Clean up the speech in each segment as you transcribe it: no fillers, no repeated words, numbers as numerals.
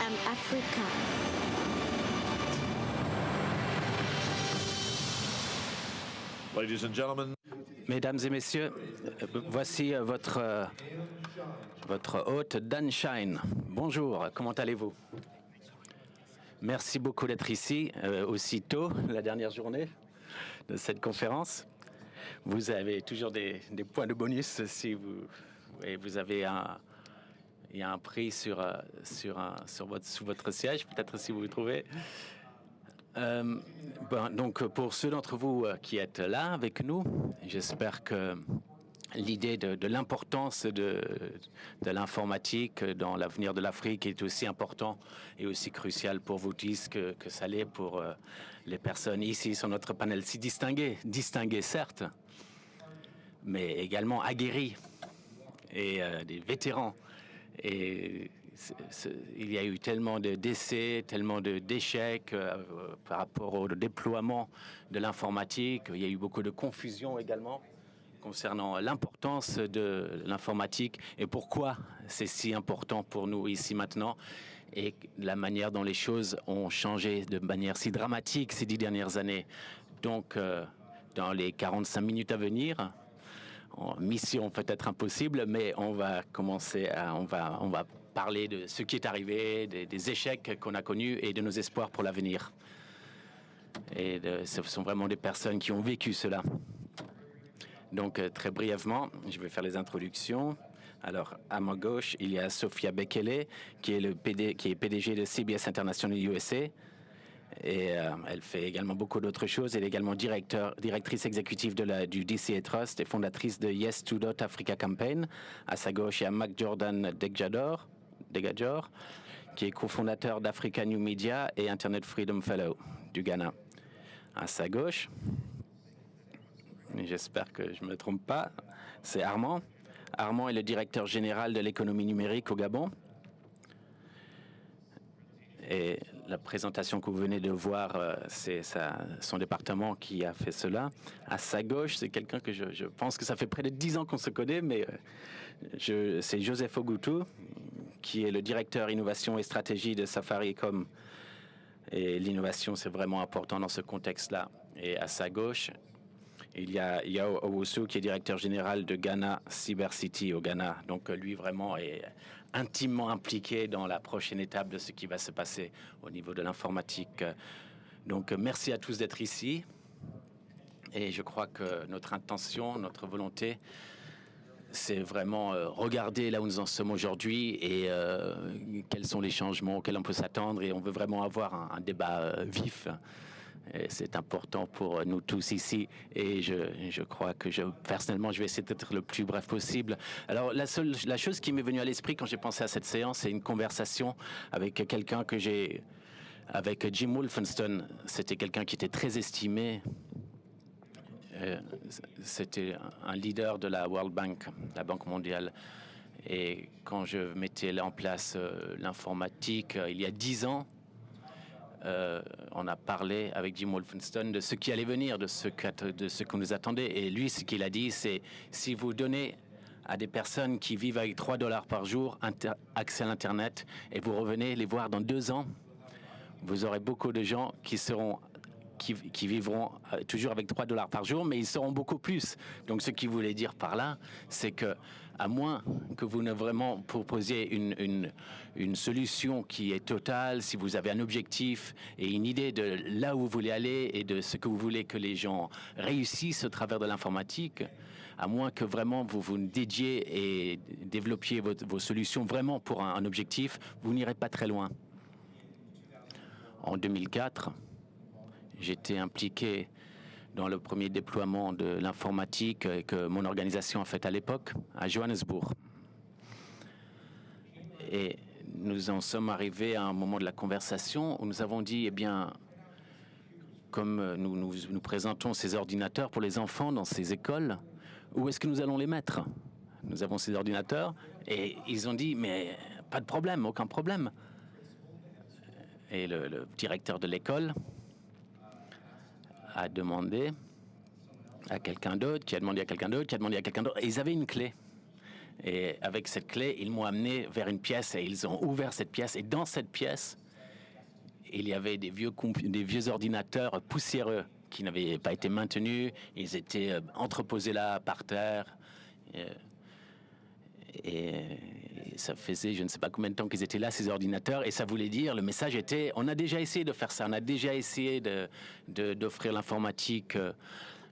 am Africa. Ladies and gentlemen. Mesdames et messieurs, voici votre hôte Dan Shine. Bonjour, comment allez-vous? Merci beaucoup d'être ici, aussi tôt, la dernière journée de cette conférence. Vous avez toujours des points de bonus si vous avez il y a un prix sous votre siège, peut-être si vous le trouvez. Donc, pour ceux d'entre vous qui êtes là avec nous, j'espère que l'idée de l'importance de l'informatique dans l'avenir de l'Afrique est aussi important et aussi crucial pour vous tous que ça l'est pour les personnes ici sur notre panel si distinguées certes, mais également aguerries et des vétérans. Et il y a eu tellement de décès, tellement d'échecs par rapport au déploiement de l'informatique. Il y a eu beaucoup de confusion également concernant l'importance de l'informatique et pourquoi c'est si important pour nous ici maintenant et la manière dont les choses ont changé de manière si dramatique ces 10 dernières années. Donc, dans les 45 minutes à venir, mission peut-être impossible, mais on va commencer on va parler de ce qui est arrivé, des échecs qu'on a connus et de nos espoirs pour l'avenir. Et ce sont vraiment des personnes qui ont vécu cela. Donc, très brièvement, je vais faire les introductions. Alors, à ma gauche, il y a Sophia Bekele, qui est PDG de CBS International USA. Et elle fait également beaucoup d'autres choses. Elle est également directrice exécutive du DCA Trust et fondatrice de Yes to Dot Africa Campaign. À sa gauche, il y a Mac Jordan Degadjor, qui est cofondateur d'Africa New Media et Internet Freedom Fellow du Ghana. À sa gauche, j'espère que je ne me trompe pas, c'est Armand. Armand est le directeur général de l'économie numérique au Gabon. Et la présentation que vous venez de voir, c'est son département qui a fait cela. À sa gauche, c'est quelqu'un que je pense que ça fait près de 10 ans qu'on se connaît, mais c'est Joseph Ogutu, qui est le directeur innovation et stratégie de Safaricom. Et l'innovation, c'est vraiment important dans ce contexte-là. Et à sa gauche, il y a Yao Owusu, qui est directeur général de Ghana Cybercity au Ghana. Donc, lui, vraiment, est intimement impliqué dans la prochaine étape de ce qui va se passer au niveau de l'informatique. Donc, merci à tous d'être ici. Et je crois que notre intention, notre volonté, c'est vraiment regarder là où nous en sommes aujourd'hui et quels sont les changements auxquels on peut s'attendre. Et on veut vraiment avoir un débat vif. C'est important pour nous tous ici et je crois que personnellement, je vais essayer d'être le plus bref possible. Alors, la chose qui m'est venue à l'esprit quand j'ai pensé à cette séance, c'est une conversation avec quelqu'un avec Jim Wolfensohn. C'était quelqu'un qui était très estimé. C'était un leader de la World Bank, la Banque mondiale. Et quand je mettais en place l'informatique il y a 10 ans, on a parlé avec Jim Wolfensohn de ce qui allait venir, de ce qu'on nous attendait. Et lui, ce qu'il a dit, c'est si vous donnez à des personnes qui vivent avec $3 par jour accès à l'Internet et vous revenez les voir dans 2 ans, vous aurez beaucoup de gens qui vivront toujours avec $3 par jour, mais ils seront beaucoup plus. Donc, ce qu'il voulait dire par là, c'est que, à moins que vous ne vraiment proposiez une solution qui est totale, si vous avez un objectif et une idée de là où vous voulez aller et de ce que vous voulez que les gens réussissent au travers de l'informatique, à moins que vraiment vous vous dédiez et développiez vos solutions vraiment pour un objectif, vous n'irez pas très loin. En 2004, j'étais impliqué dans le premier déploiement de l'informatique que mon organisation a fait à l'époque, à Johannesburg. Et nous en sommes arrivés à un moment de la conversation où nous avons dit, eh bien, comme nous présentons ces ordinateurs pour les enfants dans ces écoles, où est-ce que nous allons les mettre? Nous avons ces ordinateurs et ils ont dit, mais pas de problème, aucun problème. Et le directeur de l'école a demandé à quelqu'un d'autre, qui a demandé à quelqu'un d'autre, qui a demandé à quelqu'un d'autre. Et ils avaient une clé. Et avec cette clé, ils m'ont amené vers une pièce et ils ont ouvert cette pièce. Et dans cette pièce, il y avait des vieux ordinateurs poussiéreux qui n'avaient pas été maintenus. Ils étaient entreposés là, par terre. Et ça faisait je ne sais pas combien de temps qu'ils étaient là, ces ordinateurs. Et ça voulait dire, le message était, on a déjà essayé de faire ça. On a déjà essayé d'offrir l'informatique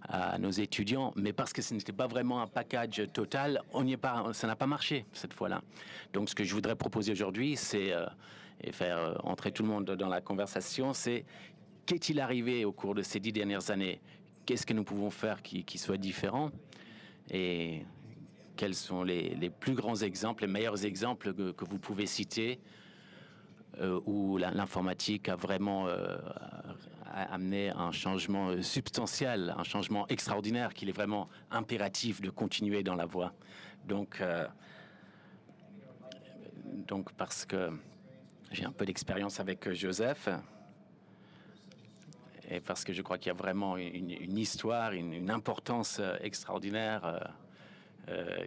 à nos étudiants, mais parce que ce n'était pas vraiment un package total, on n'y est pas, ça n'a pas marché cette fois-là. Donc ce que je voudrais proposer aujourd'hui, c'est et faire entrer tout le monde dans la conversation, c'est qu'est-il arrivé au cours de ces 10 dernières années? Qu'est-ce que nous pouvons faire qui soit différent? Et quels sont les plus grands exemples, les meilleurs exemples que vous pouvez citer où l'informatique a vraiment amené un changement substantiel, un changement extraordinaire, qu'il est vraiment impératif de continuer dans la voie. Donc parce que j'ai un peu d'expérience avec Joseph, et parce que je crois qu'il y a vraiment une histoire, une importance extraordinaire.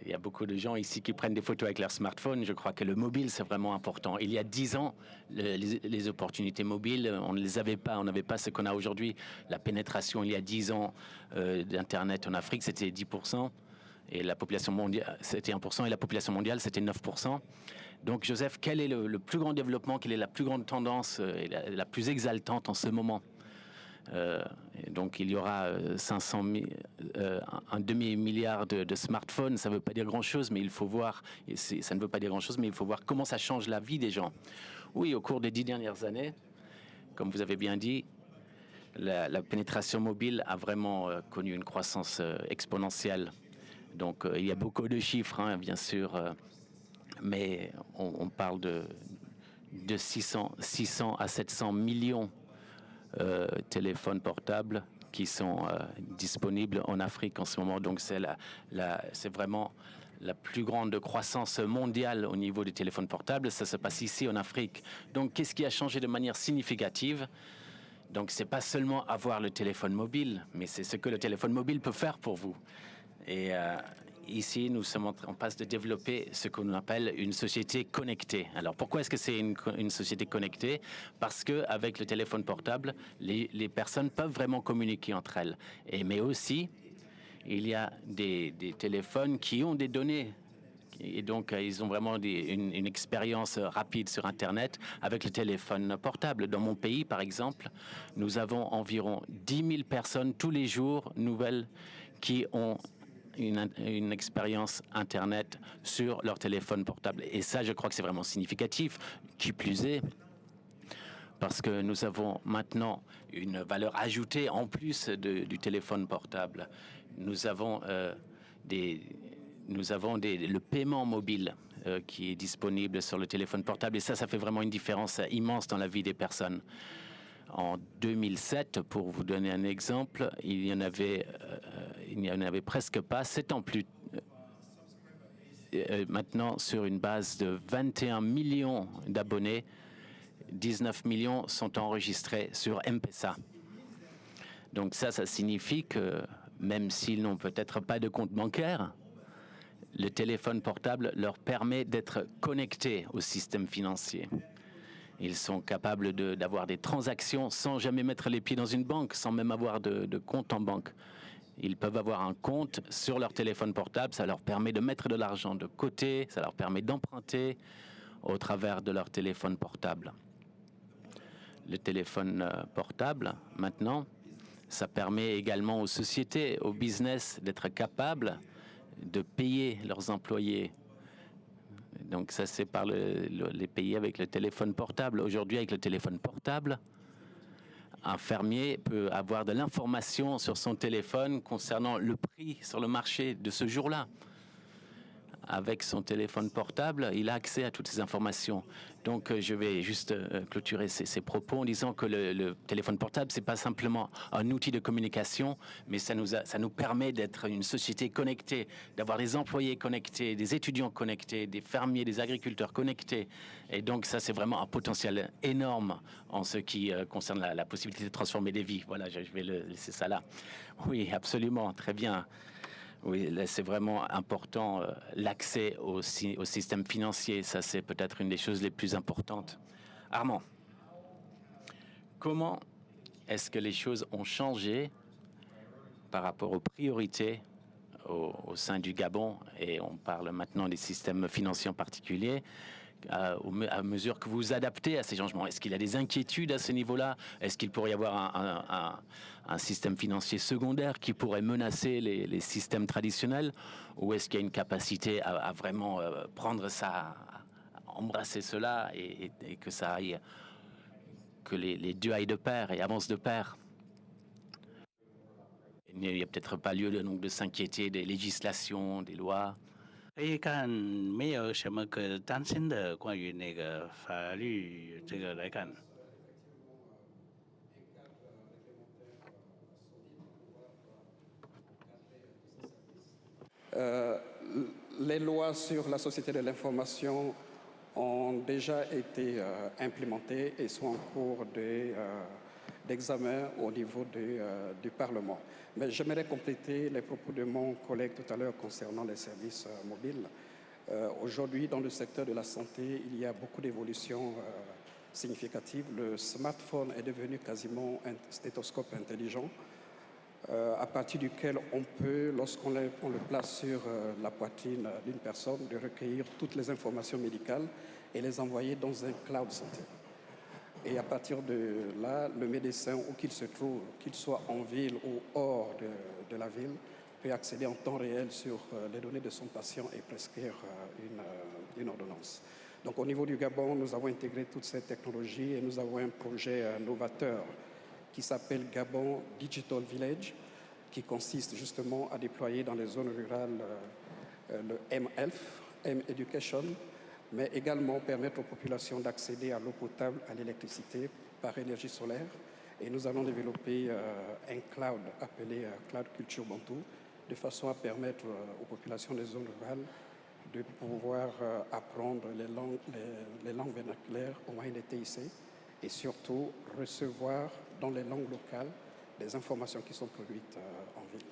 Il y a beaucoup de gens ici qui prennent des photos avec leur smartphone. Je crois que le mobile, c'est vraiment important. Il y a 10 ans, les opportunités mobiles, on ne les avait pas. On n'avait pas ce qu'on a aujourd'hui. La pénétration, il y a 10 ans, d'Internet en Afrique, c'était 10%. Et la population mondiale, c'était 1%. Et la population mondiale, c'était 9%. Donc, Joseph, quel est le plus grand développement, quelle est la plus grande tendance et la plus exaltante en ce moment? Donc il y aura 500 000, un demi-milliard de smartphones. Ça ne veut pas dire grand-chose, mais il faut voir, ça ne veut pas dire grand-chose, mais il faut voir comment ça change la vie des gens. Oui, au cours des 10 dernières années, comme vous avez bien dit, la pénétration mobile a vraiment connu une croissance exponentielle. Donc il y a beaucoup de chiffres, hein, bien sûr, mais on parle de 600 à 700 millions téléphones portables qui sont disponibles en Afrique en ce moment. Donc c'est vraiment la plus grande croissance mondiale au niveau des téléphones portables. Ça se passe ici en Afrique. Donc qu'est-ce qui a changé de manière significative? Donc c'est pas seulement avoir le téléphone mobile, mais c'est ce que le téléphone mobile peut faire pour vous. Et ici, nous sommes en passe de développer ce qu'on appelle une société connectée. Alors, pourquoi est-ce que c'est une société connectée? Parce qu'avec le téléphone portable, les personnes peuvent vraiment communiquer entre elles. Mais aussi, il y a des téléphones qui ont des données. Et donc, ils ont vraiment une expérience rapide sur Internet avec le téléphone portable. Dans mon pays, par exemple, nous avons environ 10 000 personnes tous les jours nouvelles qui ont une expérience Internet sur leur téléphone portable. Et ça, je crois que c'est vraiment significatif. Qui plus est, parce que nous avons maintenant une valeur ajoutée en plus du téléphone portable. Nous avons le paiement mobile qui est disponible sur le téléphone portable. Et ça fait vraiment une différence immense dans la vie des personnes. En 2007, pour vous donner un exemple, il n'y en avait presque pas. 7 ans plus maintenant, sur une base de 21 millions d'abonnés, 19 millions sont enregistrés sur M-Pesa. Donc ça signifie que même s'ils n'ont peut-être pas de compte bancaire, le téléphone portable leur permet d'être connectés au système financier. Ils sont capables d'avoir des transactions sans jamais mettre les pieds dans une banque, sans même avoir de compte en banque. Ils peuvent avoir un compte sur leur téléphone portable, ça leur permet de mettre de l'argent de côté, ça leur permet d'emprunter au travers de leur téléphone portable. Le téléphone portable, maintenant, ça permet également aux sociétés, aux business d'être capables de payer leurs employés. Donc ça, c'est par les pays avec le téléphone portable. Aujourd'hui, avec le téléphone portable, un fermier peut avoir de l'information sur son téléphone concernant le prix sur le marché de ce jour-là. Avec son téléphone portable, il a accès à toutes ces informations. Donc, je vais juste clôturer ces propos en disant que le téléphone portable, c'est pas simplement un outil de communication, mais ça nous permet d'être une société connectée, d'avoir des employés connectés, des étudiants connectés, des fermiers, des agriculteurs connectés. Et donc, ça, c'est vraiment un potentiel énorme en ce qui concerne la possibilité de transformer des vies. Voilà, je vais laisser ça là. Oui, absolument, très bien. Oui, là, c'est vraiment important, l'accès au système financier. Ça, c'est peut-être une des choses les plus importantes. Armand, comment est-ce que les choses ont changé par rapport aux priorités au sein du Gabon, et on parle maintenant des systèmes financiers en particulier, à mesure que vous vous adaptez à ces changements? Est-ce qu'il y a des inquiétudes à ce niveau-là? Est-ce qu'il pourrait y avoir un système financier secondaire qui pourrait menacer les systèmes traditionnels? Ou est-ce qu'il y a une capacité à vraiment prendre ça, à embrasser cela et que ça aille, que les deux aillent de pair et avancent de pair? Il n'y a peut-être pas lieu donc de s'inquiéter des législations, des lois. 可以看没有什么可担心的，关于那个法律这个来看。Les lois sur la société de l'information ont déjà été implémentées et sont en cours d'examen au niveau du Parlement. Mais j'aimerais compléter les propos de mon collègue tout à l'heure concernant les services mobiles. Aujourd'hui, dans le secteur de la santé, il y a beaucoup d'évolutions significatives. Le smartphone est devenu quasiment un stéthoscope intelligent. À partir duquel on peut, lorsqu'on le place sur la poitrine d'une personne, de recueillir toutes les informations médicales et les envoyer dans un cloud santé. Et à partir de là, le médecin, où qu'il se trouve, qu'il soit en ville ou hors de la ville, peut accéder en temps réel sur les données de son patient et prescrire une ordonnance. Donc au niveau du Gabon, nous avons intégré toutes ces technologies et nous avons un projet novateur qui s'appelle Gabon Digital Village, qui consiste justement à déployer dans les zones rurales le M-Health, M-Education, mais également permettre aux populations d'accéder à l'eau potable, à l'électricité par énergie solaire. Et nous allons développer un cloud appelé Cloud Culture Bantou, de façon à permettre aux populations des zones rurales de pouvoir apprendre les langues vernaculaires au moyen des TIC et surtout recevoir dans les langues locales des informations qui sont produites en ville.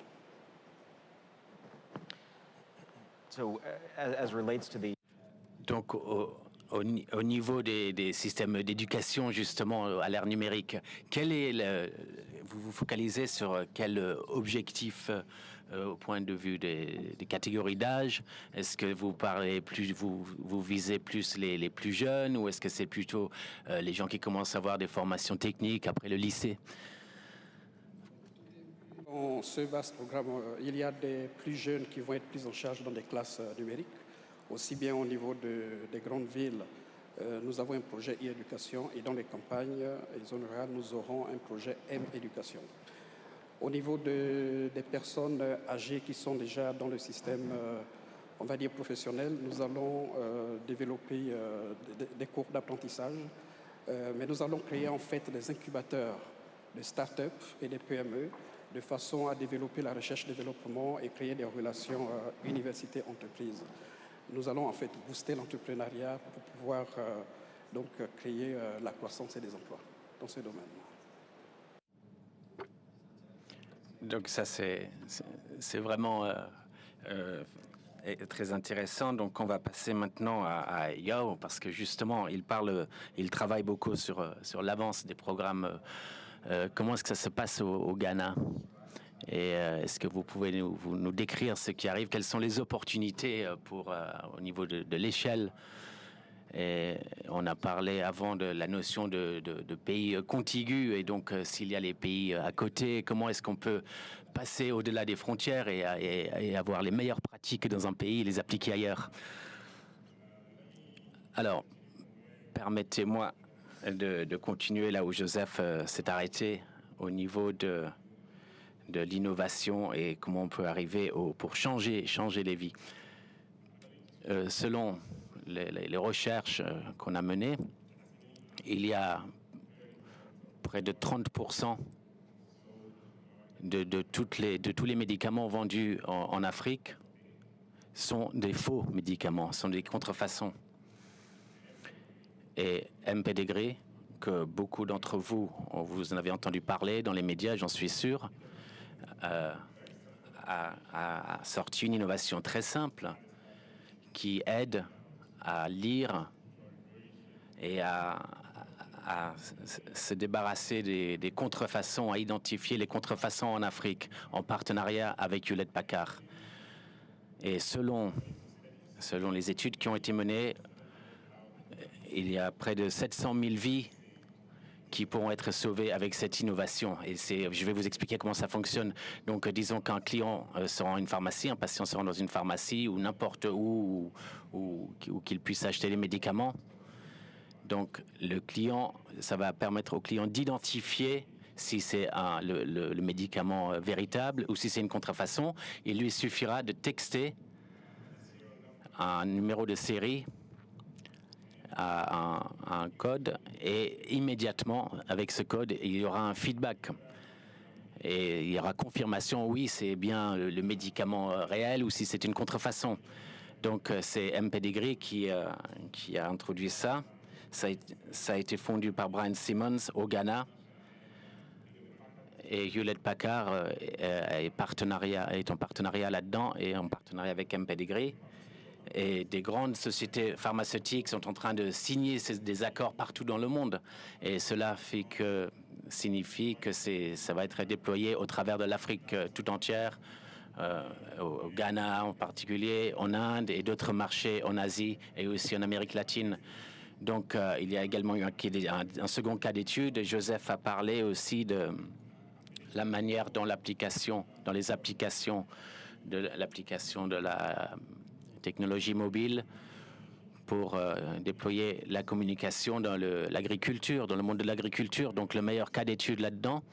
So, as relates to the Donc, au niveau des systèmes d'éducation, justement, à l'ère numérique, vous vous focalisez sur quel objectif au point de vue des catégories d'âge? Est-ce que vous parlez plus, vous visez plus les plus jeunes, ou est-ce que c'est plutôt les gens qui commencent à avoir des formations techniques après le lycée? Dans ce vaste programme, il y a des plus jeunes qui vont être pris en charge dans des classes numériques, aussi bien au niveau des grandes villes. Nous avons un projet e-éducation et dans les campagnes et zones rurales, nous aurons un projet M-éducation. Au niveau des personnes âgées qui sont déjà dans le système, on va dire professionnel, nous allons développer des cours d'apprentissage, mais nous allons créer en fait des incubateurs de start-up et des PME de façon à développer la recherche-développement et créer des relations université-entreprise. Nous allons en fait booster l'entrepreneuriat pour pouvoir donc créer la croissance et des emplois dans ce domaine. Donc ça, c'est vraiment très intéressant. Donc on va passer maintenant à Yao, parce que justement, il travaille beaucoup sur l'avance des programmes. Comment est-ce que ça se passe au Ghana? Et est-ce que vous pouvez nous décrire ce qui arrive? Quelles sont les opportunités au niveau de l'échelle? Et on a parlé avant de la notion de pays contigus, et donc s'il y a les pays à côté, comment est-ce qu'on peut passer au-delà des frontières et avoir les meilleures pratiques dans un pays et les appliquer ailleurs? Alors, permettez-moi de continuer là où Joseph s'est arrêté, au niveau de l'innovation et comment on peut arriver pour changer les vies. Selon les recherches qu'on a menées, il y a près de 30% de tous les médicaments vendus en Afrique sont des faux médicaments, sont des contrefaçons. Et MP-Degré, que beaucoup d'entre vous en avez entendu parler dans les médias, j'en suis sûr, a sorti une innovation très simple qui aide à lire et à se débarrasser des contrefaçons, à identifier les contrefaçons en Afrique, en partenariat avec Hewlett-Packard. Et selon les études qui ont été menées, il y a près de 700 000 vies qui pourront être sauvées avec cette innovation. Et je vais vous expliquer comment ça fonctionne. Donc, disons qu'un client se rend à une pharmacie, un patient se rend dans une pharmacie ou n'importe où qu'il puisse acheter des médicaments. Donc, le client, ça va permettre au client d'identifier si c'est le médicament véritable ou si c'est une contrefaçon. Il lui suffira de texter un numéro de série à un code et immédiatement, avec ce code, il y aura un feedback. Et il y aura confirmation, oui, c'est bien le médicament réel ou si c'est une contrefaçon. Donc, c'est MPedigree qui a introduit ça. Ça a été fondu par Brian Simmons au Ghana. Et Hewlett-Packard est en partenariat là-dedans et en partenariat avec MPedigree. Et des grandes sociétés pharmaceutiques sont en train de signer des accords partout dans le monde. Et cela signifie que ça va être déployé au travers de l'Afrique tout entière, au Ghana en particulier, en Inde et d'autres marchés en Asie et aussi en Amérique latine. Donc, il y a également eu un second cas d'étude. Joseph a parlé aussi de la manière dont dans les applications de la technologie mobile pour déployer la communication dans l'agriculture, dans le monde de l'agriculture. Donc, le meilleur cas d'étude là-dedans,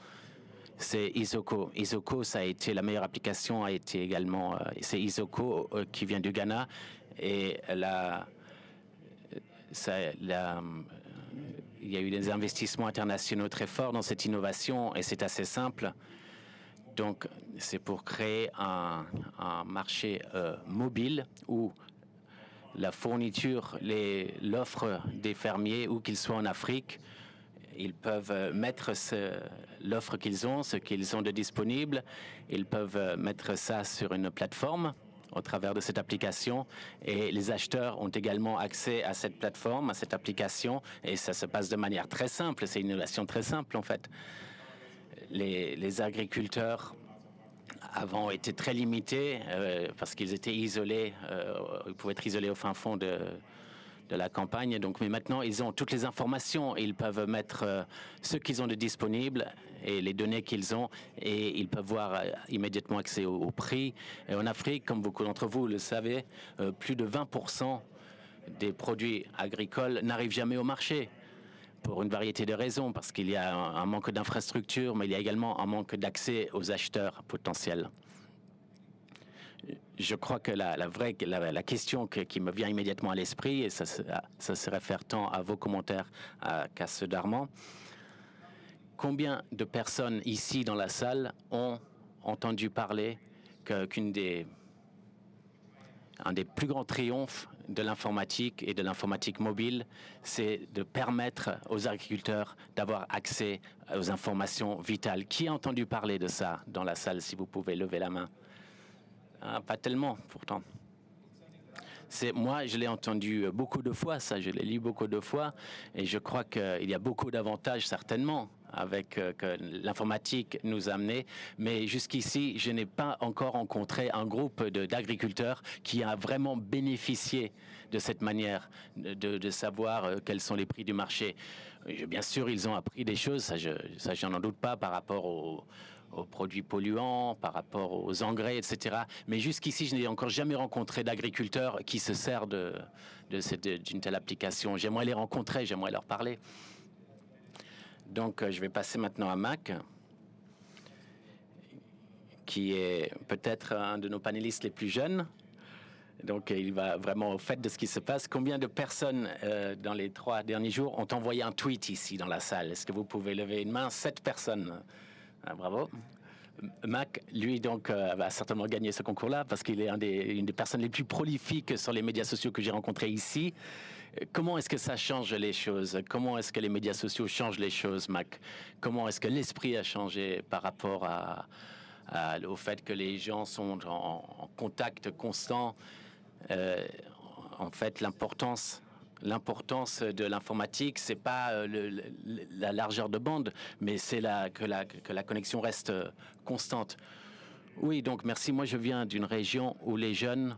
c'est Isoko. Isoko, ça a été la meilleure application, a été également, c'est Isoko qui vient du Ghana. Et il y a eu des investissements internationaux très forts dans cette innovation et c'est assez simple. Donc, c'est pour créer un marché mobile où la fourniture, l'offre des fermiers, où qu'ils soient en Afrique, ils peuvent mettre l'offre qu'ils ont, ce qu'ils ont de disponible. Ils peuvent mettre ça sur une plateforme au travers de cette application. Et les acheteurs ont également accès à cette plateforme, à cette application. Et ça se passe de manière très simple. C'est une innovation très simple, en fait. Les agriculteurs avant étaient très limités parce qu'ils étaient isolés. Ils pouvaient être isolés au fin fond de la campagne. Donc, mais maintenant, ils ont toutes les informations. Ils peuvent mettre ce qu'ils ont de disponible et les données qu'ils ont et ils peuvent voir immédiatement accès au prix. Et en Afrique, comme beaucoup d'entre vous le savez, plus de 20% des produits agricoles n'arrivent jamais au marché pour une variété de raisons, parce qu'il y a un manque d'infrastructures, mais il y a également un manque d'accès aux acheteurs potentiels. Je crois que la question qui me vient immédiatement à l'esprit, et ça se réfère tant à vos commentaires qu'à ceux d'Armand, combien de personnes ici dans la salle ont entendu parler qu'un des plus grands triomphes de l'informatique et de l'informatique mobile, c'est de permettre aux agriculteurs d'avoir accès aux informations vitales. Qui a entendu parler de ça dans la salle, si vous pouvez lever la main? Pas tellement, pourtant. Moi, je l'ai entendu beaucoup de fois, ça, je l'ai lu beaucoup de fois, et je crois qu'il y a beaucoup d'avantages, certainement, avec que l'informatique nous a amené, mais jusqu'ici, je n'ai pas encore rencontré un groupe d'agriculteurs qui a vraiment bénéficié de cette manière de savoir quels sont les prix du marché. Bien sûr, ils ont appris des choses, ça, je n'en doute pas, par rapport aux produits polluants, par rapport aux engrais, etc. Mais jusqu'ici, je n'ai encore jamais rencontré d'agriculteurs qui se servent d'une telle application. J'aimerais les rencontrer, j'aimerais leur parler. Donc, je vais passer maintenant à Mac, qui est peut-être un de nos panélistes les plus jeunes. Donc, il va vraiment au fait de ce qui se passe. Combien de personnes, dans les 3 derniers jours, ont envoyé un tweet ici dans la salle? Est-ce que vous pouvez lever une main? 7 personnes. Bravo. Mac, lui, donc, va certainement gagner ce concours-là parce qu'il est une des personnes les plus prolifiques sur les médias sociaux que j'ai rencontrés ici. Comment est-ce que ça change les choses? Comment est-ce que les médias sociaux changent les choses, Mac? Comment est-ce que l'esprit a changé par rapport à au fait que les gens sont en contact constant. En fait, l'importance de l'informatique, c'est pas la largeur de bande, mais c'est que la connexion reste constante. Oui, donc merci. Moi, je viens d'une région où les jeunes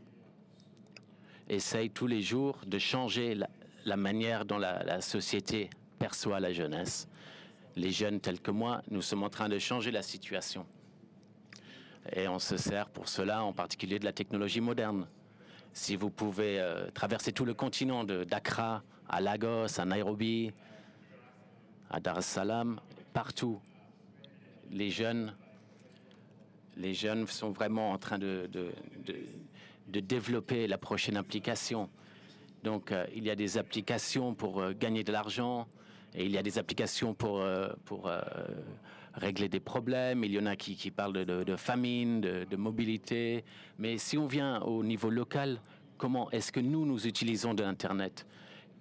essayent tous les jours de changer la manière dont la société perçoit la jeunesse. Les jeunes tels que moi, nous sommes en train de changer la situation. Et on se sert pour cela en particulier de la technologie moderne. Si vous pouvez traverser tout le continent, d'Accra à Lagos, à Nairobi, à Dar es Salaam, partout, les jeunes sont vraiment en train de développer la prochaine application. Donc, il y a des applications pour gagner de l'argent et il y a des applications pour régler des problèmes. Il y en a qui parlent de famine, de mobilité. Mais si on vient au niveau local, comment est-ce que nous utilisons de l'Internet?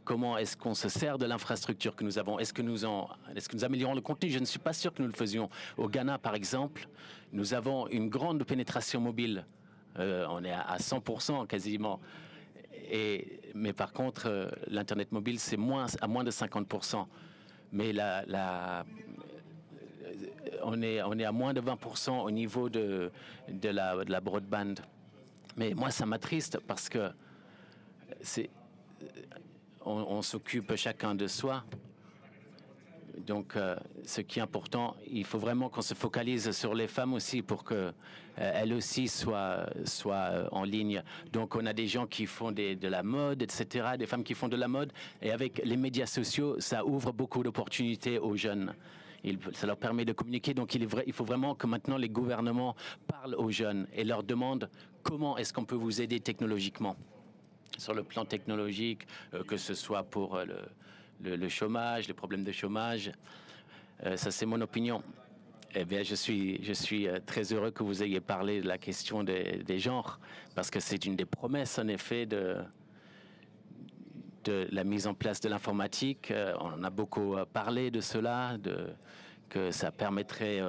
Comment est-ce qu'on se sert de l'infrastructure que nous avons? Est-ce que nous améliorons le contenu? Je ne suis pas sûr que nous le faisions. Au Ghana, par exemple, nous avons une grande pénétration mobile. On est à 100% quasiment. Mais par contre, l'Internet mobile, c'est à moins de 50%. Mais on est à moins de 20% au niveau de la broadband. Mais moi, ça m'attriste parce que on s'occupe chacun de soi. Donc, ce qui est important, il faut vraiment qu'on se focalise sur les femmes aussi pour qu'elles aussi soient en ligne. Donc, on a des gens qui font de la mode, etc., des femmes qui font de la mode. Et avec les médias sociaux, ça ouvre beaucoup d'opportunités aux jeunes. Ça leur permet de communiquer. Donc, il faut vraiment que maintenant les gouvernements parlent aux jeunes et leur demandent comment est-ce qu'on peut vous aider technologiquement, sur le plan technologique, que ce soit pour le chômage, les problèmes de chômage. Ça, c'est mon opinion. Eh bien, je suis très heureux que vous ayez parlé de la question des genres, parce que c'est une des promesses, en effet, de la mise en place de l'informatique. On en a beaucoup parlé de cela, que ça permettrait...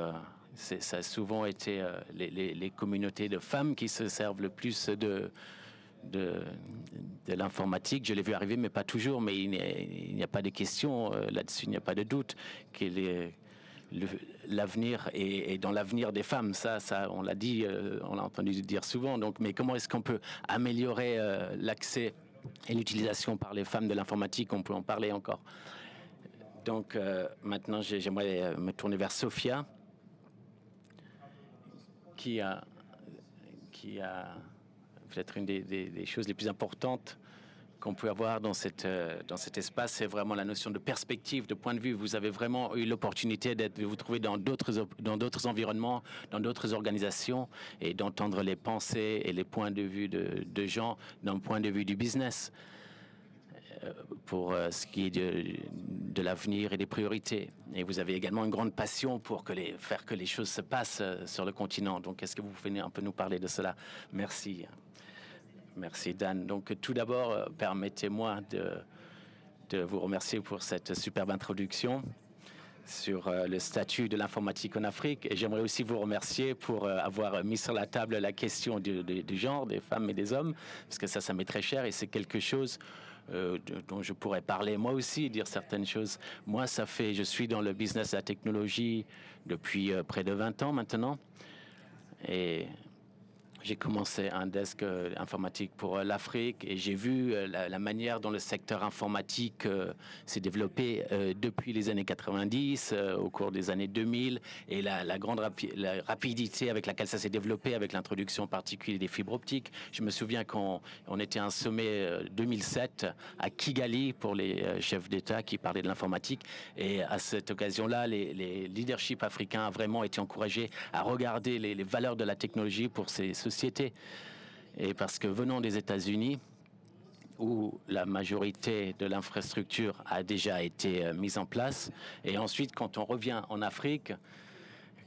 ça a souvent été les communautés de femmes qui se servent le plus de l'informatique. Je l'ai vu arriver, mais pas toujours. Mais il n'y a pas de question là-dessus, il n'y a pas de doute que l'avenir est dans l'avenir des femmes. Ça, on l'a dit, on l'a entendu dire souvent. Donc, mais comment est-ce qu'on peut améliorer l'accès et l'utilisation par les femmes de l'informatique? On peut en parler encore. Donc, maintenant, j'aimerais me tourner vers Sophia, qui a peut-être une des choses les plus importantes qu'on peut avoir dans cet espace, c'est vraiment la notion de perspective, de point de vue. Vous avez vraiment eu l'opportunité de vous trouver dans d'autres environnements, dans d'autres organisations, et d'entendre les pensées et les points de vue de gens d'un point de vue du business pour ce qui est de l'avenir et des priorités. Et vous avez également une grande passion pour faire que les choses se passent sur le continent. Donc, est-ce que vous pouvez un peu nous parler de cela? Merci. Merci, Dan. Donc, tout d'abord, permettez-moi de vous remercier pour cette superbe introduction sur le statut de l'informatique en Afrique. Et j'aimerais aussi vous remercier pour avoir mis sur la table la question du genre, des femmes et des hommes, parce que ça m'est très cher et c'est quelque chose dont je pourrais parler moi aussi, dire certaines choses. Moi, je suis dans le business de la technologie depuis près de 20 ans maintenant. Et j'ai commencé un desk informatique pour l'Afrique et j'ai vu la manière dont le secteur informatique s'est développé depuis les années 90, au cours des années 2000, et la rapidité avec laquelle ça s'est développé avec l'introduction particulière des fibres optiques. Je me souviens qu'on était à un sommet 2007 à Kigali pour les chefs d'État qui parlaient de l'informatique, et à cette occasion-là, les leaderships africains ont vraiment été encouragés à regarder les valeurs de la technologie pour ces sociétés. Et parce que venant des États-Unis, où la majorité de l'infrastructure a déjà été mise en place, et ensuite quand on revient en Afrique,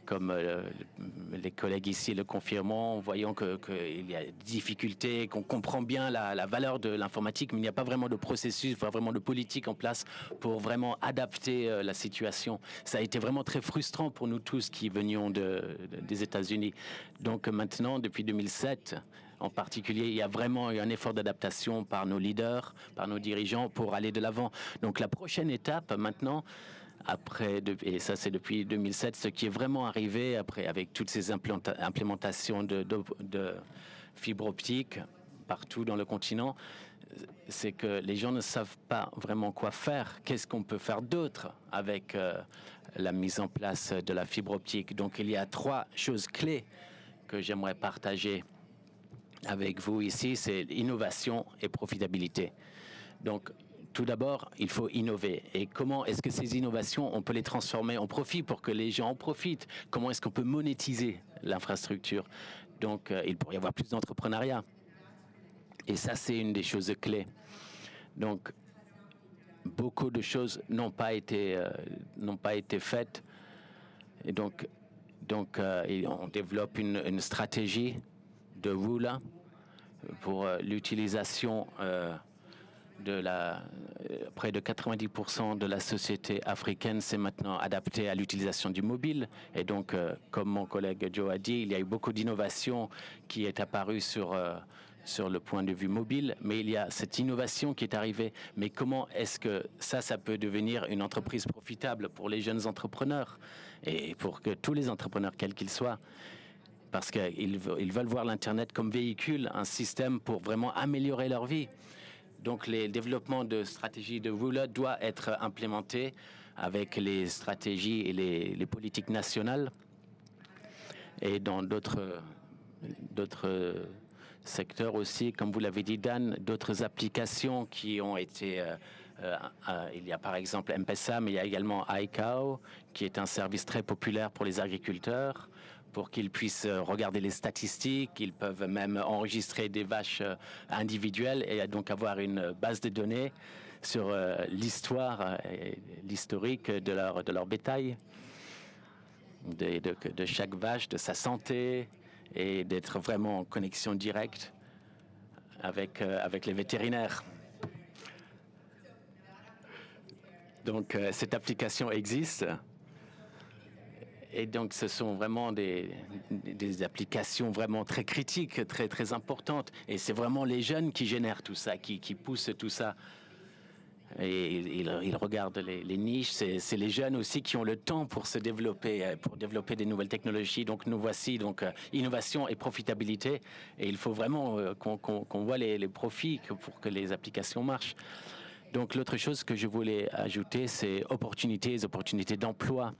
comme les collègues ici le confirment, voyons qu'il y a des difficultés, qu'on comprend bien la valeur de l'informatique, mais il n'y a pas vraiment de processus, pas vraiment de politique en place pour vraiment adapter la situation. Ça a été vraiment très frustrant pour nous tous qui venions des États-Unis. Donc maintenant, depuis 2007, en particulier, il y a vraiment eu un effort d'adaptation par nos leaders, par nos dirigeants pour aller de l'avant. Donc la prochaine étape maintenant, et ça c'est depuis 2007, ce qui est vraiment arrivé après avec toutes ces implémentations de fibre optique partout dans le continent, c'est que les gens ne savent pas vraiment quoi faire. Qu'est-ce qu'on peut faire d'autre avec la mise en place de la fibre optique? Donc il y a 3 choses clés que j'aimerais partager avec vous ici, c'est innovation et profitabilité. Donc, tout d'abord, il faut innover. Et comment est-ce que ces innovations, on peut les transformer en profit pour que les gens en profitent? Comment est-ce qu'on peut monétiser l'infrastructure? Donc, il pourrait y avoir plus d'entrepreneuriat. Et ça, c'est une des choses clés. Donc, beaucoup de choses n'ont pas été faites. Et donc on développe une stratégie de WULA pour l'utilisation près de 90% de la société africaine s'est maintenant adaptée à l'utilisation du mobile. Et donc, comme mon collègue Joe a dit, il y a eu beaucoup d'innovation qui est apparue sur le point de vue mobile, mais il y a cette innovation qui est arrivée. Mais comment est-ce que ça peut devenir une entreprise profitable pour les jeunes entrepreneurs et pour que tous les entrepreneurs, quels qu'ils soient? Parce qu'ils veulent voir l'Internet comme véhicule, un système pour vraiment améliorer leur vie. Donc, les développements de stratégies de WULA doivent être implémentés avec les stratégies et les politiques nationales et dans d'autres secteurs aussi, comme vous l'avez dit, Dan, d'autres applications qui ont été... il y a par exemple M-Pesa, mais il y a également iCow, qui est un service très populaire pour les agriculteurs, pour qu'ils puissent regarder les statistiques. Ils peuvent même enregistrer des vaches individuelles et donc avoir une base de données sur l'historique de leur bétail, de chaque vache, de sa santé, et d'être vraiment en connexion directe avec les vétérinaires. Donc, cette application existe. Et donc, ce sont vraiment des applications vraiment très critiques, très, très importantes. Et c'est vraiment les jeunes qui génèrent tout ça, qui poussent tout ça. Et ils regardent les niches. C'est les jeunes aussi qui ont le temps pour se développer, pour développer des nouvelles technologies. Donc, nous voici, innovation et profitabilité. Et il faut vraiment qu'on voit les profits pour que les applications marchent. Donc, l'autre chose que je voulais ajouter, c'est opportunités d'emploi.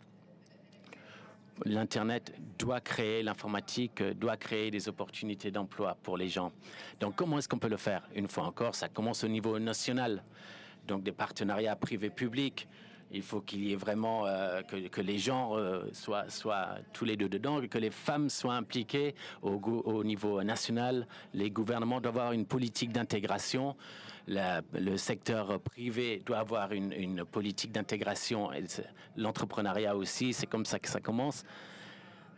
L'Internet doit créer, l'informatique doit créer des opportunités d'emploi pour les gens. Donc, comment est-ce qu'on peut le faire? Une fois encore, ça commence au niveau national. Donc, des partenariats privés-publics. Il faut qu'il y ait vraiment que les gens soient tous les deux dedans, que les femmes soient impliquées au niveau national. Les gouvernements doivent avoir une politique d'intégration. Le secteur privé doit avoir une politique d'intégration. L'entrepreneuriat aussi, c'est comme ça que ça commence.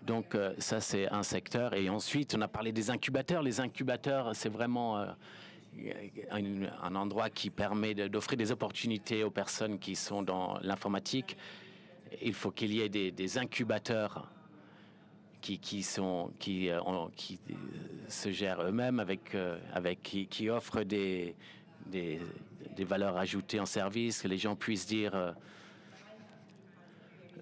Donc ça, c'est un secteur. Et ensuite, on a parlé des incubateurs. Les incubateurs, c'est vraiment un endroit qui permet d'offrir des opportunités aux personnes qui sont dans l'informatique. Il faut qu'il y ait des incubateurs qui se gèrent eux-mêmes, qui offrent des valeurs ajoutées en service, que les gens puissent dire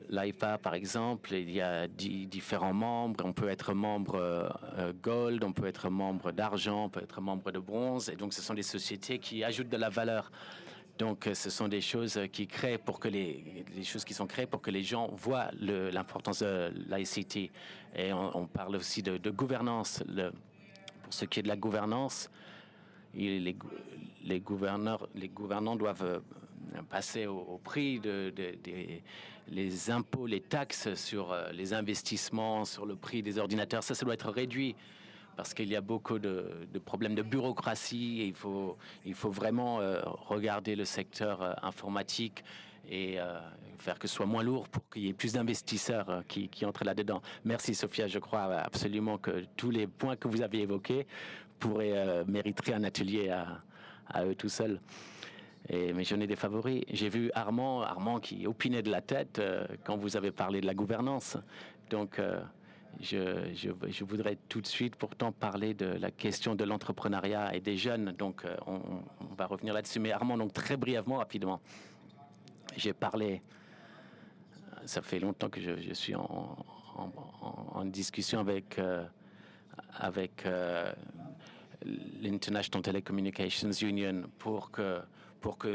l'IFA, par exemple, il y a différents membres. On peut être membre Gold, on peut être membre d'argent, on peut être membre de bronze. Et donc, ce sont des sociétés qui ajoutent de la valeur. Donc, ce sont des choses qui créent pour que les choses qui sont créées pour que les gens voient l'importance de l'ICT. Et on parle aussi de gouvernance. Pour ce qui est de la gouvernance, les gouvernants doivent passer au prix les impôts, les taxes sur les investissements, sur le prix des ordinateurs. Ça doit être réduit parce qu'il y a beaucoup de problèmes de bureaucratie. Et il faut vraiment regarder le secteur informatique et faire que ce soit moins lourd pour qu'il y ait plus d'investisseurs qui entrent là-dedans. Merci Sophia, je crois absolument que tous les points que vous avez évoqués mériteraient un atelier à eux tout seuls. Mais j'en ai des favoris. J'ai vu Armand qui opinait de la tête quand vous avez parlé de la gouvernance. Donc, je voudrais tout de suite pourtant parler de la question de l'entrepreneuriat et des jeunes. Donc, on va revenir là-dessus. Mais Armand, donc très brièvement, rapidement, j'ai parlé. Ça fait longtemps que je suis en discussion avec l'International Telecommunications Union pour que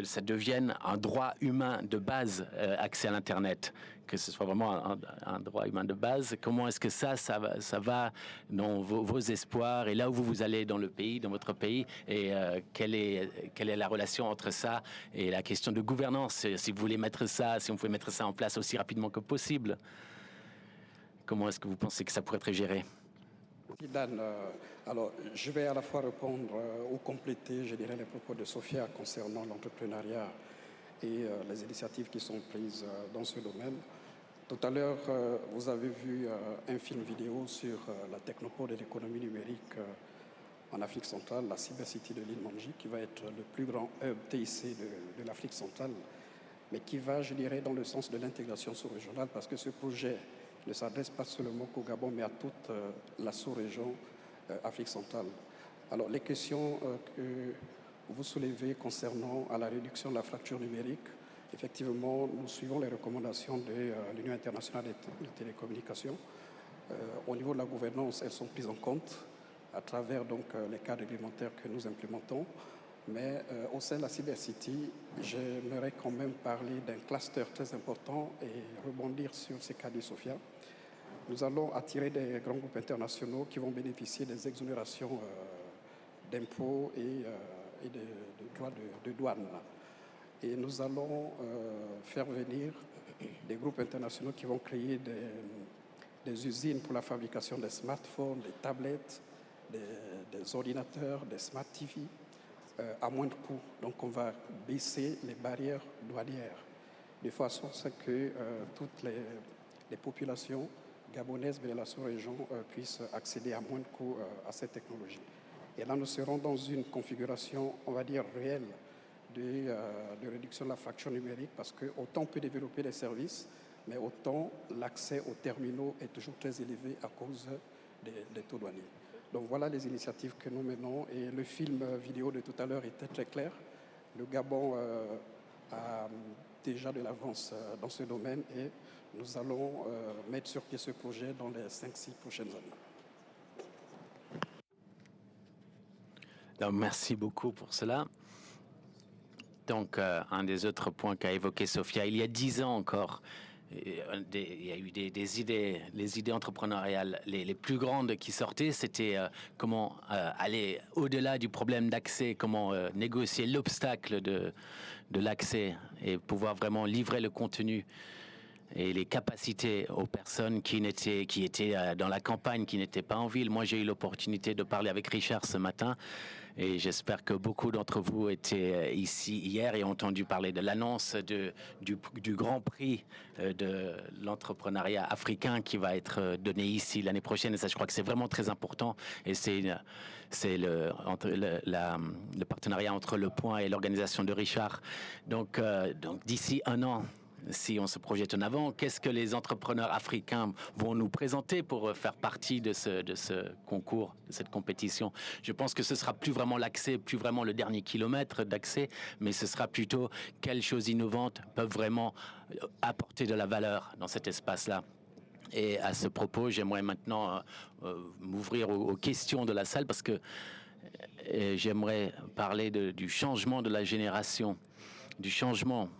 ça devienne un droit humain de base, accès à l'Internet, que ce soit vraiment un droit humain de base. Comment est-ce que ça va dans vos espoirs et là où vous allez dans votre pays, et quelle est la relation entre ça et la question de gouvernance, si on pouvait mettre ça en place aussi rapidement que possible. Comment est-ce que vous pensez que ça pourrait être géré? Dan, alors je vais à la fois répondre ou compléter, je dirais, les propos de Sophia concernant l'entrepreneuriat et les initiatives qui sont prises dans ce domaine. Tout à l'heure, vous avez vu un film vidéo sur la technopole de l'économie numérique en Afrique centrale, la Cybercity de l'île Manji, qui va être le plus grand hub TIC de l'Afrique centrale, mais qui va, je dirais, dans le sens de l'intégration sous-régionale, parce que ce projet ne s'adresse pas seulement qu'au Gabon, mais à toute la sous-région Afrique centrale. Alors, les questions que vous soulevez concernant la réduction de la fracture numérique, effectivement, nous suivons les recommandations de l'Union internationale des télécommunications. Au niveau de la gouvernance, elles sont prises en compte à travers donc, les cadres réglementaires que nous implémentons. Mais au sein de la Cybercity, j'aimerais quand même parler d'un cluster très important et rebondir sur ce qu'a dit Sophia. Nous allons attirer des grands groupes internationaux qui vont bénéficier des exonérations d'impôts et de droits de douane. Et nous allons faire venir des groupes internationaux qui vont créer des usines pour la fabrication des smartphones, des tablettes, des ordinateurs, des smart TV, à moindre coût. Donc on va baisser les barrières douanières de façon à ce que toutes les populations gabonaises de la sous-région puissent accéder à moindre coût à cette technologie. Et là, nous serons dans une configuration, on va dire, réelle de réduction de la fracture numérique, parce que autant on peut développer les services, mais autant l'accès aux terminaux est toujours très élevé à cause des taux douaniers. Donc voilà les initiatives que nous menons, et le film vidéo de tout à l'heure était très clair. Le Gabon a déjà de l'avance dans ce domaine, et nous allons mettre sur pied ce projet dans les 5-6 prochaines années. Donc, merci beaucoup pour cela. Donc, un des autres points qu'a évoqué Sophia, il y a 10 ans encore, il y a eu des idées, les idées entrepreneuriales les plus grandes qui sortaient, c'était comment aller au-delà du problème d'accès, comment négocier l'obstacle de l'accès et pouvoir vraiment livrer le contenu et les capacités aux personnes qui étaient dans la campagne, qui n'étaient pas en ville. Moi, j'ai eu l'opportunité de parler avec Richard ce matin, et j'espère que beaucoup d'entre vous étaient ici hier et ont entendu parler de l'annonce du Grand Prix de l'entrepreneuriat africain qui va être donné ici l'année prochaine. Et ça, je crois que c'est vraiment très important. Et c'est le partenariat entre Le Point et l'organisation de Richard. Donc d'ici un an, si on se projette en avant, qu'est-ce que les entrepreneurs africains vont nous présenter pour faire partie de ce concours, de cette compétition? Je pense que ce sera plus vraiment l'accès, plus vraiment le dernier kilomètre d'accès, mais ce sera plutôt quelles choses innovantes peuvent vraiment apporter de la valeur dans cet espace-là. Et à ce propos, j'aimerais maintenant m'ouvrir aux questions de la salle, parce que j'aimerais parler du changement de la génération. Du changement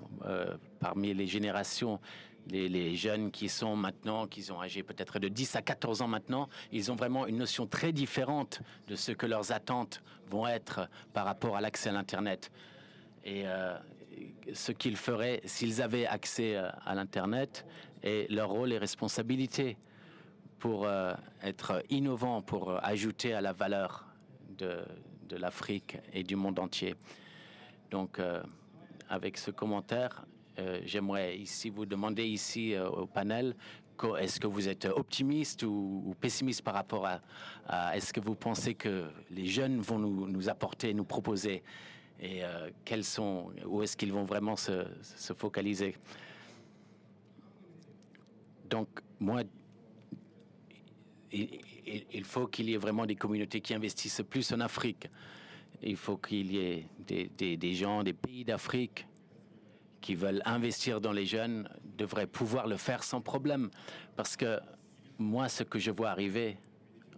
parmi les générations, les jeunes qui sont maintenant, qui ont âgé peut-être de 10 à 14 ans maintenant, ils ont vraiment une notion très différente de ce que leurs attentes vont être par rapport à l'accès à l'Internet. Et ce qu'ils feraient s'ils avaient accès à l'Internet, et leur rôle et responsabilité pour être innovants, pour ajouter à la valeur de l'Afrique et du monde entier. Donc, avec ce commentaire, j'aimerais ici vous demander ici au panel, est-ce que vous êtes optimiste ou pessimiste par rapport à est-ce que vous pensez que les jeunes vont nous apporter, nous proposer, et où est-ce qu'ils vont vraiment se focaliser? Donc, moi, il faut qu'il y ait vraiment des communautés qui investissent plus en Afrique. Il faut qu'il y ait des gens, des pays d'Afrique qui veulent investir dans les jeunes, devraient pouvoir le faire sans problème. Parce que moi, ce que je vois arriver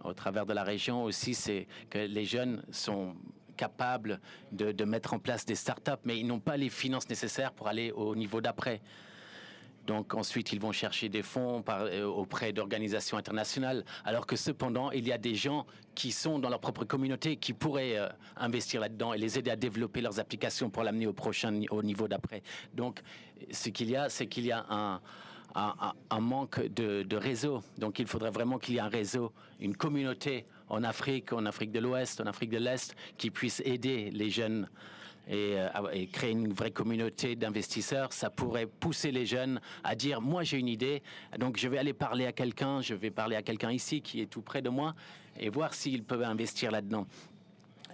au travers de la région aussi, c'est que les jeunes sont capables de mettre en place des startups, mais ils n'ont pas les finances nécessaires pour aller au niveau d'après. Donc ensuite, ils vont chercher des fonds auprès d'organisations internationales, alors que cependant, il y a des gens qui sont dans leur propre communauté qui pourraient investir là-dedans et les aider à développer leurs applications pour l'amener au niveau d'après. Donc, ce qu'il y a, c'est qu'il y a un manque de réseau. Donc, il faudrait vraiment qu'il y ait un réseau, une communauté en Afrique de l'Ouest, en Afrique de l'Est, qui puisse aider les jeunes et créer une vraie communauté d'investisseurs. Ça pourrait pousser les jeunes à dire, moi j'ai une idée, donc je vais aller parler à quelqu'un, je vais parler à quelqu'un ici qui est tout près de moi et voir s'ils peuvent investir là-dedans.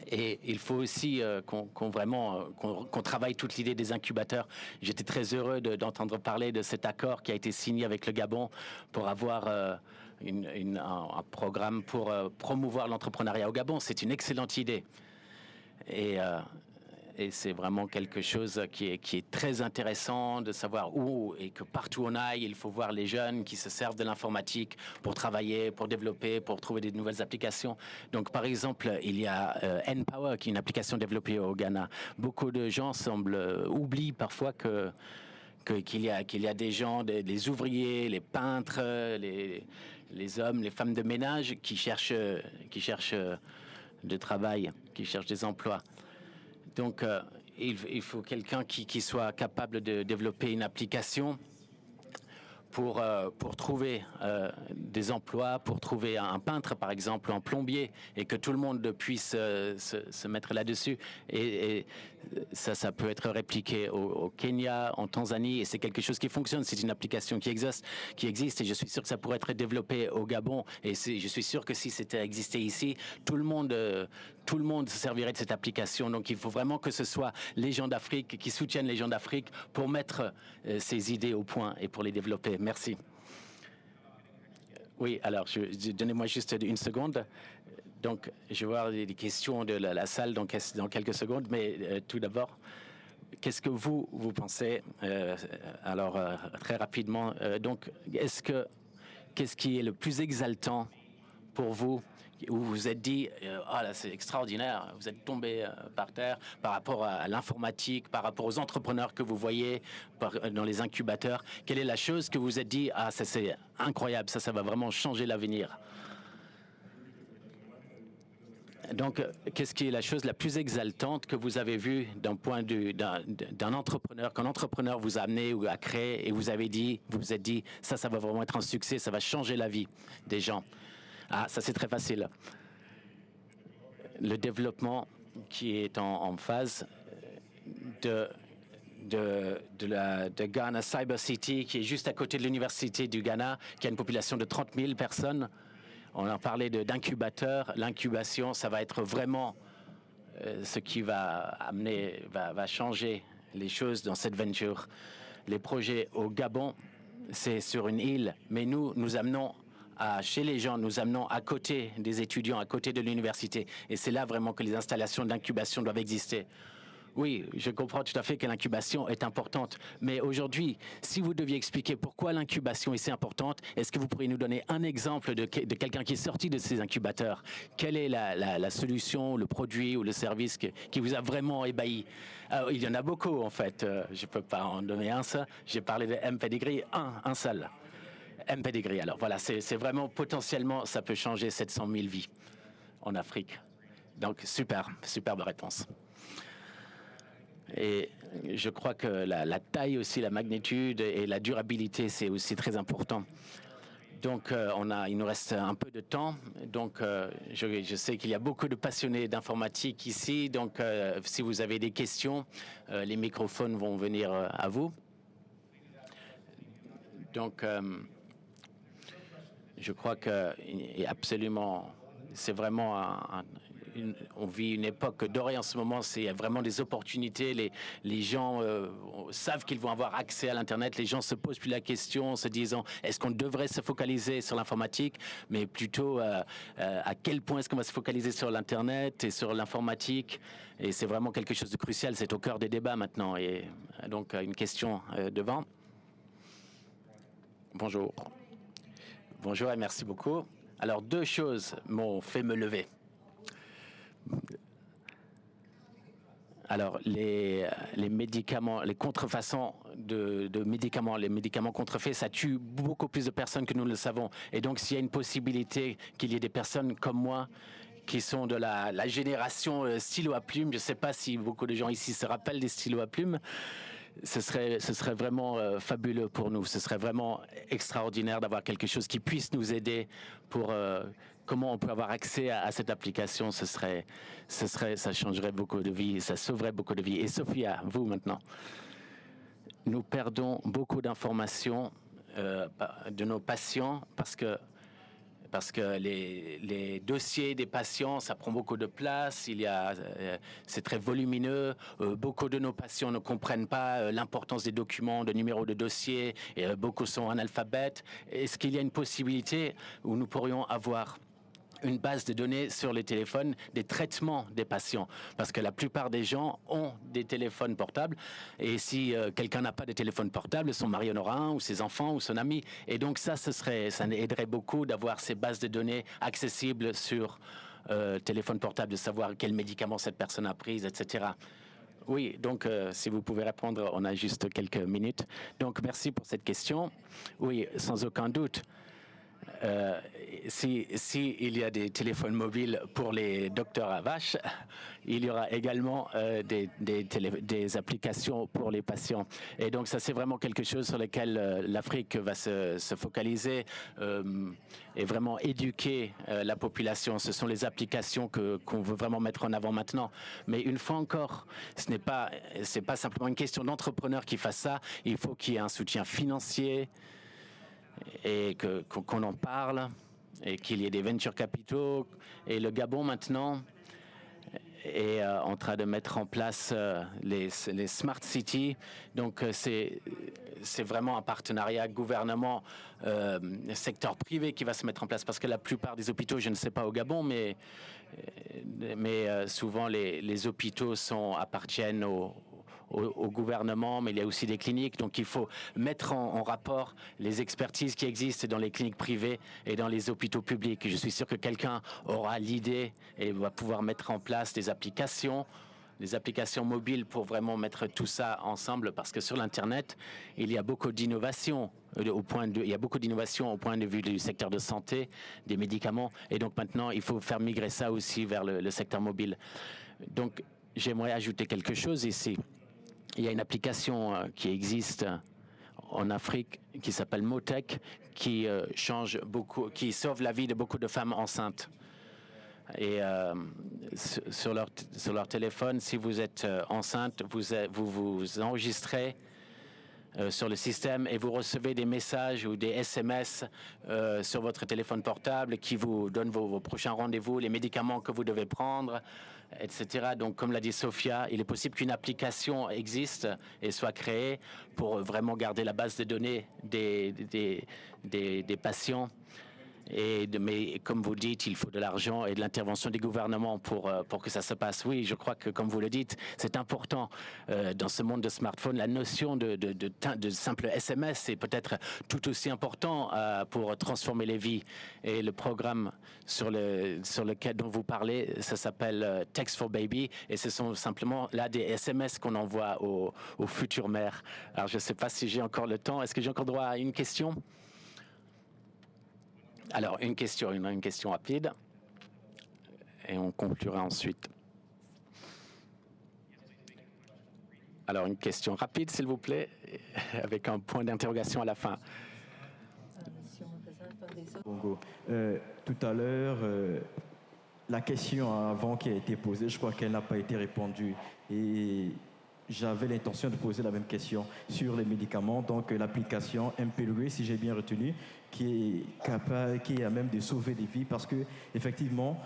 Et il faut aussi qu'on travaille toute l'idée des incubateurs. J'étais très heureux d'entendre parler de cet accord qui a été signé avec le Gabon pour avoir un programme pour promouvoir l'entrepreneuriat au Gabon. C'est une excellente idée. Et c'est vraiment quelque chose qui est très intéressant de savoir où et que partout on aille, il faut voir les jeunes qui se servent de l'informatique pour travailler, pour développer, pour trouver des nouvelles applications. Donc par exemple, il y a Npower qui est une application développée au Ghana. Beaucoup de gens oublient parfois qu'il y a des gens, les ouvriers, les peintres, les hommes, les femmes de ménage qui cherchent de travail, qui cherchent des emplois. Donc, il faut quelqu'un qui soit capable de développer une application pour trouver des emplois, pour trouver un peintre, par exemple, un plombier, et que tout le monde puisse se mettre là-dessus. Et ça peut être répliqué au Kenya, en Tanzanie, et c'est quelque chose qui fonctionne. C'est une application qui existe, et je suis sûr que ça pourrait être développé au Gabon. Et je suis sûr que si c'était existé ici, tout le monde se servirait de cette application. Donc il faut vraiment que ce soit les gens d'Afrique qui soutiennent les gens d'Afrique pour mettre ces idées au point et pour les développer. Merci. Oui, alors, donnez-moi juste une seconde. Donc, je vais voir les questions de la salle dans quelques secondes, mais tout d'abord, qu'est-ce que vous pensez très rapidement, donc, qu'est-ce qui est le plus exaltant pour vous, où vous vous êtes dit, là, c'est extraordinaire, vous êtes tombé par terre par rapport à l'informatique, par rapport aux entrepreneurs que vous voyez dans les incubateurs. Quelle est la chose que vous vous êtes dit, ça c'est incroyable, ça va vraiment changer l'avenir? Donc, qu'est-ce qui est la chose la plus exaltante que vous avez vue d'un point de vue d'un entrepreneur, qu'un entrepreneur vous a amené ou a créé et vous vous êtes dit, ça va vraiment être un succès, ça va changer la vie des gens? Ça c'est très facile. Le développement qui est en phase de Ghana Cyber City, qui est juste à côté de l'université du Ghana, qui a une population de 30 000 personnes. On a parlé d'incubateur. L'incubation, ça va être vraiment ce qui va changer les choses dans cette venture. Les projets au Gabon, c'est sur une île, mais nous amenons chez les gens, nous amenons à côté des étudiants, à côté de l'université. Et c'est là vraiment que les installations d'incubation doivent exister. Oui, je comprends tout à fait que l'incubation est importante. Mais aujourd'hui, si vous deviez expliquer pourquoi l'incubation est si importante, est-ce que vous pourriez nous donner un exemple de quelqu'un qui est sorti de ces incubateurs? Quelle est la solution, le produit ou le service qui vous a vraiment ébahi? Il y en a beaucoup, en fait. Je ne peux pas en donner un seul. J'ai parlé de M-Pedigree, un seul. M-Pedigree, alors voilà, c'est vraiment potentiellement, ça peut changer 700 000 vies en Afrique. Donc, superbe réponse. Et je crois que la taille aussi, la magnitude et la durabilité, c'est aussi très important. Donc, il nous reste un peu de temps. Donc, je sais qu'il y a beaucoup de passionnés d'informatique ici. Donc, si vous avez des questions, les microphones vont venir à vous. Donc, je crois que absolument, c'est vraiment on vit une époque dorée en ce moment. C'est vraiment des opportunités. Les gens savent qu'ils vont avoir accès à l'Internet. Les gens se posent plus la question en se disant est-ce qu'on devrait se focaliser sur l'informatique, mais plutôt à quel point est-ce qu'on va se focaliser sur l'Internet et sur l'informatique. Et c'est vraiment quelque chose de crucial. C'est au cœur des débats maintenant. Et donc, une question devant. Bonjour. Bonjour et merci beaucoup. Alors, 2 choses m'ont fait me lever. Alors, les médicaments, les contrefaçons de médicaments, les médicaments contrefaits, ça tue beaucoup plus de personnes que nous le savons. Et donc, s'il y a une possibilité qu'il y ait des personnes comme moi qui sont de la génération stylo à plume, je ne sais pas si beaucoup de gens ici se rappellent des stylos à plume, ce serait vraiment fabuleux pour nous. Ce serait vraiment extraordinaire d'avoir quelque chose qui puisse nous aider pour comment on peut avoir accès à cette application. Ça changerait beaucoup de vies, ça sauverait beaucoup de vies. Et Sophia, vous maintenant, nous perdons beaucoup d'informations de nos patients parce que les dossiers des patients, ça prend beaucoup de place, c'est très volumineux, beaucoup de nos patients ne comprennent pas l'importance des documents, de numéros de dossier, et beaucoup sont analphabètes. Est-ce qu'il y a une possibilité où nous pourrions avoir une base de données sur les téléphones des traitements des patients, parce que la plupart des gens ont des téléphones portables, et si quelqu'un n'a pas de téléphone portable, son mari en aura un, ou ses enfants, ou son ami, et donc ça aiderait beaucoup d'avoir ces bases de données accessibles sur téléphone portable, de savoir quels médicaments cette personne a pris, etc. Oui, donc si vous pouvez répondre, on a juste quelques minutes. Donc merci pour cette question. Oui, sans aucun doute. Si il y a des téléphones mobiles pour les docteurs à vache, il y aura également des applications pour les patients. Et donc ça, c'est vraiment quelque chose sur lequel l'Afrique va se focaliser et vraiment éduquer la population. Ce sont les applications qu'on veut vraiment mettre en avant maintenant. Mais une fois encore, c'est pas simplement une question d'entrepreneur qui fasse ça. Il faut qu'il y ait un soutien financier et qu'on en parle, et qu'il y ait des venture capitaux. Et le Gabon maintenant est en train de mettre en place les smart cities. Donc c'est vraiment un partenariat gouvernement, secteur privé qui va se mettre en place, parce que la plupart des hôpitaux, je ne sais pas au Gabon, mais souvent les hôpitaux appartiennent au gouvernement, mais il y a aussi des cliniques. Donc il faut mettre en rapport les expertises qui existent dans les cliniques privées et dans les hôpitaux publics. Je suis sûr que quelqu'un aura l'idée et va pouvoir mettre en place des applications mobiles pour vraiment mettre tout ça ensemble, parce que sur l'Internet, il y a beaucoup d'innovations au point de vue du secteur de santé, des médicaments, et donc maintenant il faut faire migrer ça aussi vers le secteur mobile. Donc j'aimerais ajouter quelque chose ici. Il y a une application qui existe en Afrique qui s'appelle Motech, qui change beaucoup, qui sauve la vie de beaucoup de femmes enceintes. Et sur leur téléphone, si vous êtes enceinte, vous enregistrez sur le système et vous recevez des messages ou des SMS sur votre téléphone portable qui vous donnent vos prochains rendez-vous, les médicaments que vous devez prendre, etc. Donc, comme l'a dit Sophia, il est possible qu'une application existe et soit créée pour vraiment garder la base de données des patients. Mais comme vous dites, il faut de l'argent et de l'intervention des gouvernements pour que ça se passe. Oui, je crois que, comme vous le dites, c'est important dans ce monde de smartphone. La notion de simple SMS est peut-être tout aussi important pour transformer les vies. Et le programme sur lequel dont vous parlez, ça s'appelle Text for Baby, et ce sont simplement là des SMS qu'on envoie aux futures mères. Alors, je ne sais pas si j'ai encore le temps. Est-ce que j'ai encore droit à une question ? Alors, une question rapide, et on conclura ensuite. Alors, une question rapide, s'il vous plaît, avec un point d'interrogation à la fin. Bongo. Tout à l'heure, la question avant qui a été posée, je crois qu'elle n'a pas été répondue. Et j'avais l'intention de poser la même question sur les médicaments. Donc l'application MPDG, si j'ai bien retenu, qui est à même de sauver des vies parce que effectivement,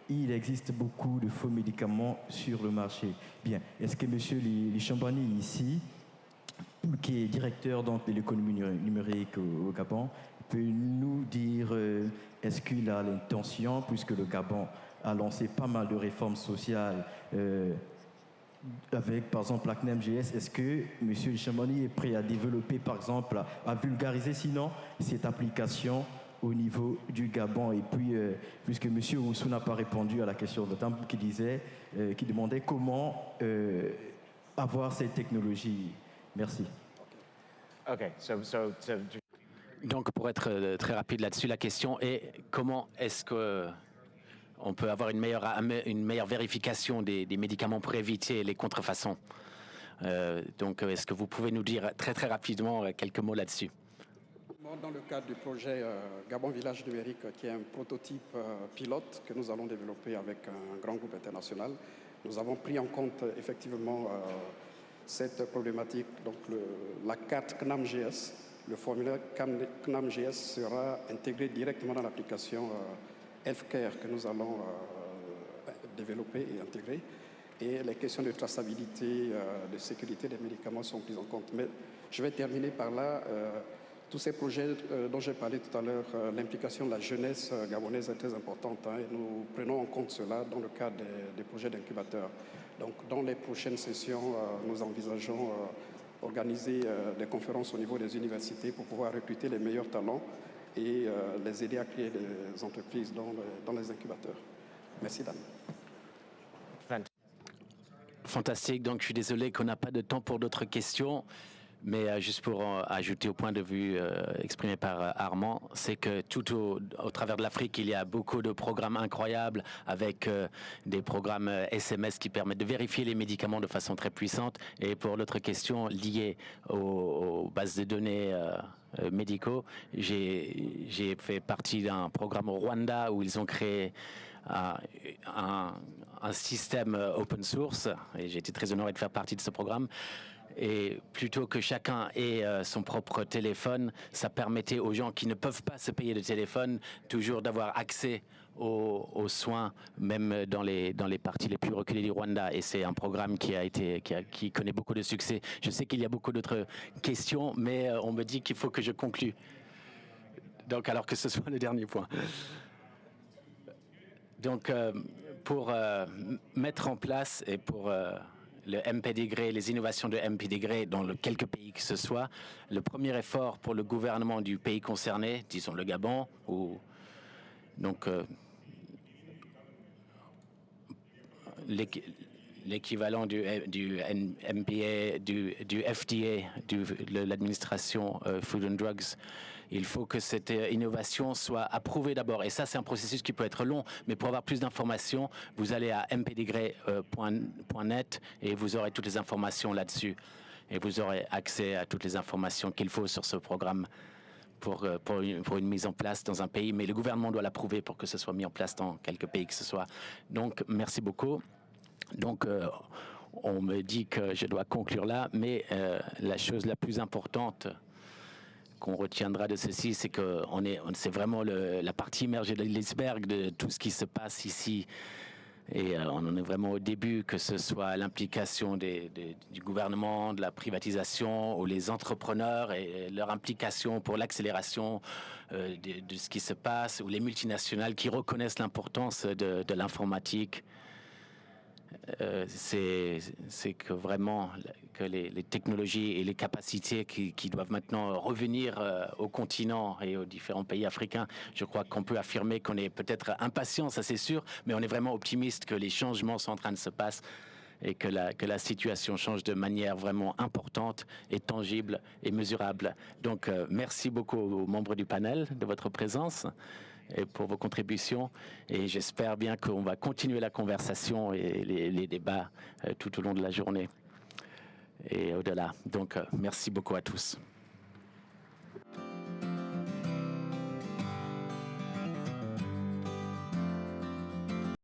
il existe beaucoup de faux médicaments sur le marché. Bien, est-ce que M. Lichambani ici, qui est directeur donc, de l'économie numérique au Gabon, peut nous dire est-ce qu'il a l'intention, puisque le Gabon a lancé pas mal de réformes sociales avec par exemple la CNEMGS, est-ce que M. Lichambani est prêt à développer par exemple, à vulgariser sinon cette application au niveau du Gabon? Et puis, puisque M. Oussou n'a pas répondu à la question de Tamp qui demandait comment avoir cette technologie. Merci. Okay, Donc, pour être très rapide là-dessus, la question est comment est-ce qu'on peut avoir une meilleure vérification des médicaments pour éviter les contrefaçons? Donc, est-ce que vous pouvez nous dire très rapidement quelques mots là-dessus? Dans le cadre du projet Gabon Village Numérique, qui est un prototype pilote que nous allons développer avec un grand groupe international, nous avons pris en compte effectivement cette problématique. Donc la carte CNAMGS, le formulaire CNAMGS sera intégré directement dans l'application Healthcare que nous allons développer et intégrer. Et les questions de traçabilité, de sécurité des médicaments sont prises en compte. Mais je vais terminer par là. Tous ces projets dont j'ai parlé tout à l'heure, l'implication de la jeunesse gabonaise est très importante et nous prenons en compte cela dans le cadre des projets d'incubateurs. Donc, dans les prochaines sessions, nous envisageons organiser des conférences au niveau des universités pour pouvoir recruter les meilleurs talents et les aider à créer des entreprises dans les incubateurs. Merci, Dan. Fantastique. Donc, je suis désolé qu'on n'a pas de temps pour d'autres questions. Mais juste pour ajouter au point de vue exprimé par Armand, c'est que tout au travers de l'Afrique, il y a beaucoup de programmes incroyables avec des programmes SMS qui permettent de vérifier les médicaments de façon très puissante. Et pour l'autre question liée aux bases de données médicaux, j'ai fait partie d'un programme au Rwanda où ils ont créé un système open source et j'ai été très honoré de faire partie de ce programme. Et plutôt que chacun ait son propre téléphone, ça permettait aux gens qui ne peuvent pas se payer de téléphone toujours d'avoir accès aux soins, même dans les parties les plus reculées du Rwanda. Et c'est un programme qui connaît beaucoup de succès. Je sais qu'il y a beaucoup d'autres questions, mais on me dit qu'il faut que je conclue. Donc, alors que ce soit le dernier point. Donc, pour mettre en place et pour le MPDG, les innovations de MPDG dans quelques pays que ce soit, le premier effort pour le gouvernement du pays concerné, disons le Gabon, donc l'équivalent du MPA, du FDA, de l'administration Food and Drugs, il faut que cette innovation soit approuvée d'abord. Et ça, c'est un processus qui peut être long, mais pour avoir plus d'informations, vous allez à mpdegré.net et vous aurez toutes les informations là-dessus. Et vous aurez accès à toutes les informations qu'il faut sur ce programme pour une mise en place dans un pays. Mais le gouvernement doit l'approuver pour que ce soit mis en place dans quelques pays que ce soit. Donc, merci beaucoup. Donc, on me dit que je dois conclure là, mais la chose la plus importante qu'on retiendra de ceci, c'est que c'est vraiment la partie immergée de l'iceberg de tout ce qui se passe ici. Et on en est vraiment au début, que ce soit l'implication du gouvernement, de la privatisation, ou les entrepreneurs et leur implication pour l'accélération de ce qui se passe, ou les multinationales qui reconnaissent l'importance de l'informatique. C'est que vraiment que les technologies et les capacités qui doivent maintenant revenir au continent et aux différents pays africains, je crois qu'on peut affirmer qu'on est peut-être impatient, ça c'est sûr, mais on est vraiment optimiste que les changements sont en train de se passer et que la situation change de manière vraiment importante et tangible et mesurable. Donc merci beaucoup aux membres du panel de votre présence et pour vos contributions. Et j'espère bien qu'on va continuer la conversation et les débats tout au long de la journée et au-delà. Donc, merci beaucoup à tous.